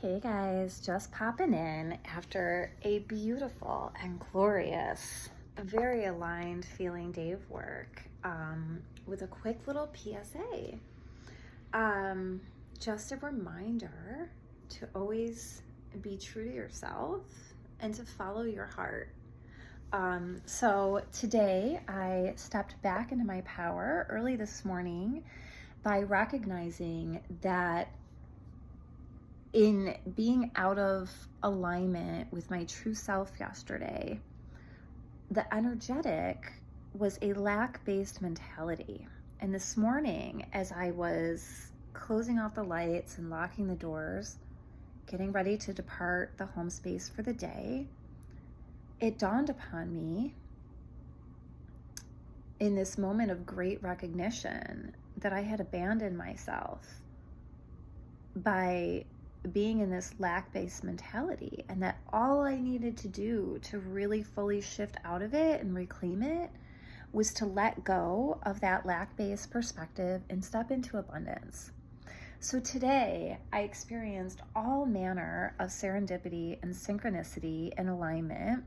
Hey guys, just popping in after a beautiful and glorious, very aligned feeling day of work with a quick little PSA. Just a reminder to always be true to yourself and to follow your heart. So today I stepped back into my power early this morning by recognizing that in being out of alignment with my true self yesterday, the energetic was a lack-based mentality. And this morning, as I was closing off the lights and locking the doors, getting ready to depart the home space for the day, it dawned upon me in this moment of great recognition that I had abandoned myself by being in this lack-based mentality, and that all I needed to do to really fully shift out of it and reclaim it was to let go of that lack-based perspective and step into abundance. So today I experienced all manner of serendipity and synchronicity and alignment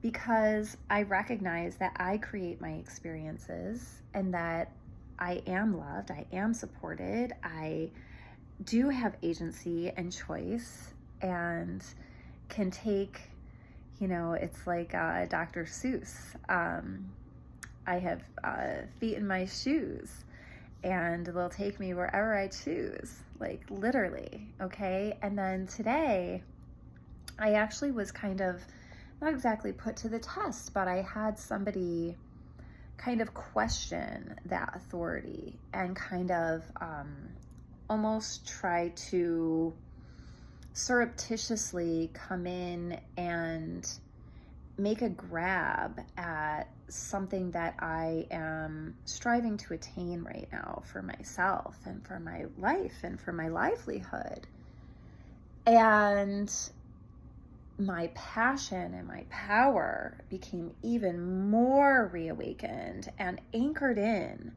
because I recognize that I create my experiences and that I am loved, I am supported, I do have agency and choice and can take, it's like Dr. Seuss. I have feet in my shoes and they'll take me wherever I choose, like literally, okay? And then today, I actually was kind of, not exactly put to the test, but I had somebody kind of question that authority and kind of almost try to surreptitiously come in and make a grab at something that I am striving to attain right now for myself and for my life and for my livelihood. And my passion and my power became even more reawakened and anchored in.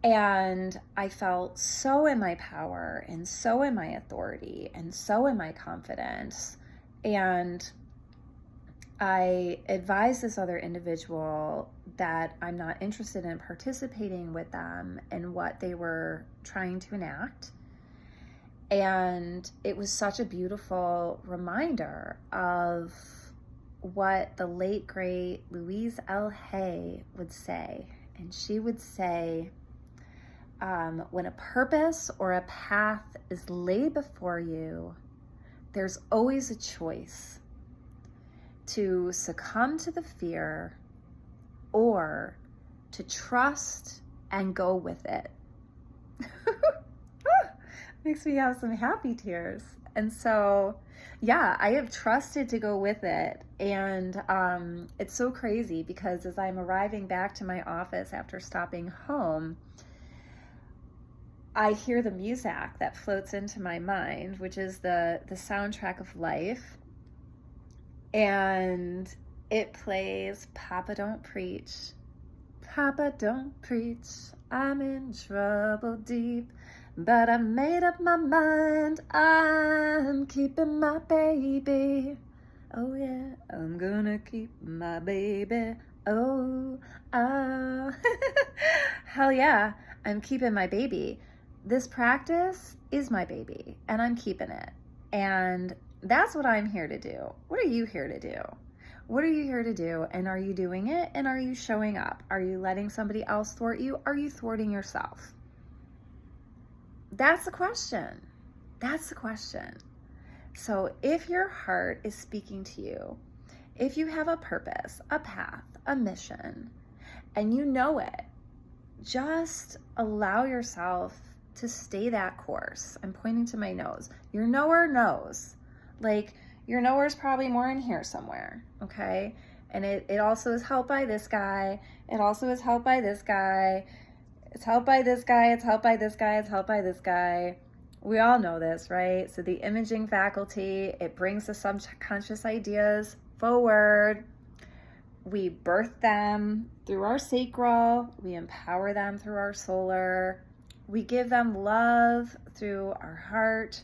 And I felt so in my power and so in my authority and so in my confidence. And I advised this other individual that I'm not interested in participating with them in what they were trying to enact. And it was such a beautiful reminder of what the late, great Louise L. Hay would say. And she would say, when a purpose or a path is laid before you, there's always a choice to succumb to the fear or to trust and go with it. Makes me have some happy tears. And so, yeah, I have trusted to go with it. And it's so crazy because as I'm arriving back to my office after stopping home, I hear the music that floats into my mind, which is the soundtrack of life. And it plays Papa Don't Preach. Papa don't preach, I'm in trouble deep. But I made up my mind, I'm keeping my baby. Oh yeah, I'm gonna keep my baby. Oh, ah. Hell yeah, I'm keeping my baby. This practice is my baby and I'm keeping it. And that's what I'm here to do. What are you here to do? What are you here to do? And are you doing it? And are you showing up? Are you letting somebody else thwart you? Are you thwarting yourself? That's the question. That's the question. So if your heart is speaking to you, if you have a purpose, a path, a mission, and you know it, just allow yourself to stay that course. I'm pointing to my nose. Your knower knows. Like, your knower is probably more in here somewhere, okay? And it also is helped by this guy. It also is helped by this guy. It's helped by this guy. It's helped by this guy. It's helped by this guy. We all know this, right? So the imaging faculty, it brings the subconscious ideas forward. We birth them through our sacral. We empower them through our solar. We give them love through our heart.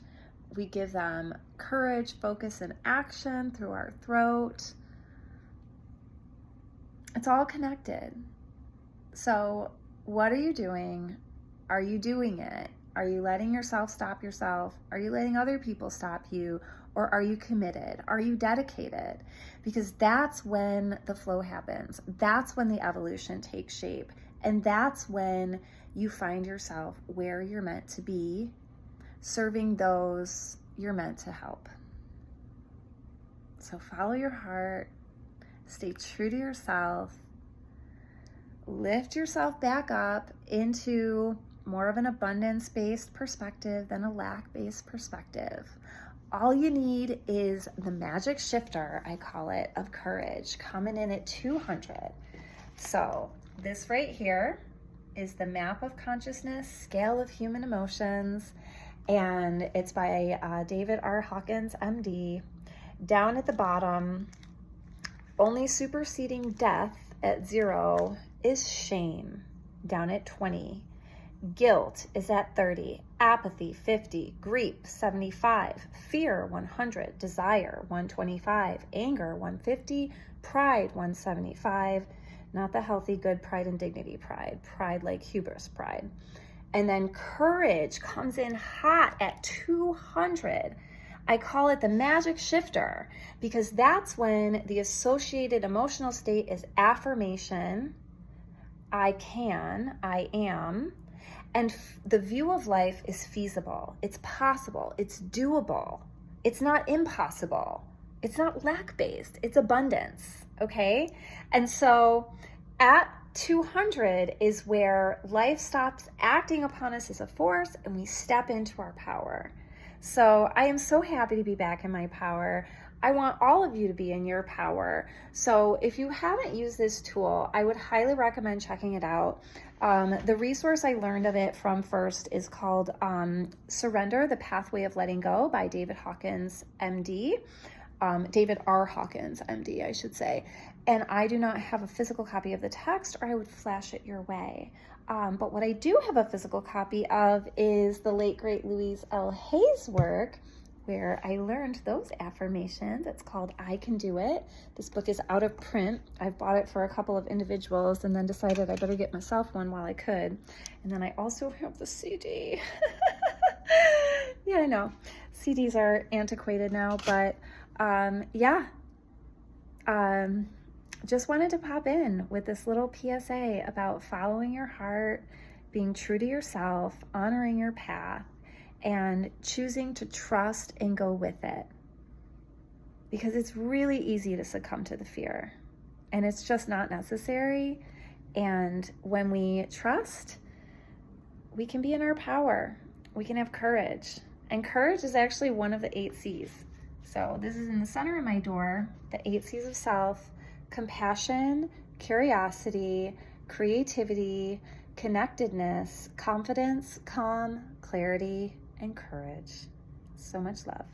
We give them courage, focus, and action through our throat. It's all connected. So what are you doing? Are you doing it? Are you letting yourself stop yourself? Are you letting other people stop you? Or are you committed? Are you dedicated? Because that's when the flow happens. That's when the evolution takes shape. And that's when you find yourself where you're meant to be, serving those you're meant to help. So follow your heart, stay true to yourself, lift yourself back up into more of an abundance-based perspective than a lack-based perspective. All you need is the magic shifter, I call it, of courage, coming in at 200. So this right here is the map of consciousness, scale of human emotions, and it's by David R. Hawkins, MD. Down at the bottom, only superseding death at 0 is shame, down at 20. Guilt is at 30, apathy 50, grief 75, fear 100, desire 125, anger 150, pride 175, not the healthy, good pride and dignity pride like hubris pride. And then courage comes in hot at 200. I call it the magic shifter because that's when the associated emotional state is affirmation, I can, I am, and the view of life is feasible, it's possible, it's doable, it's not impossible, it's not lack-based, it's abundance, okay? And so at 200 is where life stops acting upon us as a force and we step into our power. So I am so happy to be back in my power. I want all of you to be in your power. So if you haven't used this tool, I would highly recommend checking it out. The resource I learned of it from first is called Surrender, the Pathway of Letting Go by David Hawkins, MD. David R. Hawkins, MD, I should say. And I do not have a physical copy of the text, or I would flash it your way. But what I do have a physical copy of is the late, great Louise L. Hay's work, where I learned those affirmations. It's called I Can Do It. This book is out of print. I've bought it for a couple of individuals and then decided I better get myself one while I could. And then I also have the CD. Yeah, I know. CDs are antiquated now, but just wanted to pop in with this little PSA about following your heart, being true to yourself, honoring your path, and choosing to trust and go with it. Because it's really easy to succumb to the fear, and it's just not necessary. And when we trust, we can be in our power. We can have courage. And courage is actually one of the 8 C's. So this is in the center of my door, the 8 C's of self: compassion, curiosity, creativity, connectedness, confidence, calm, clarity, and courage. So much love.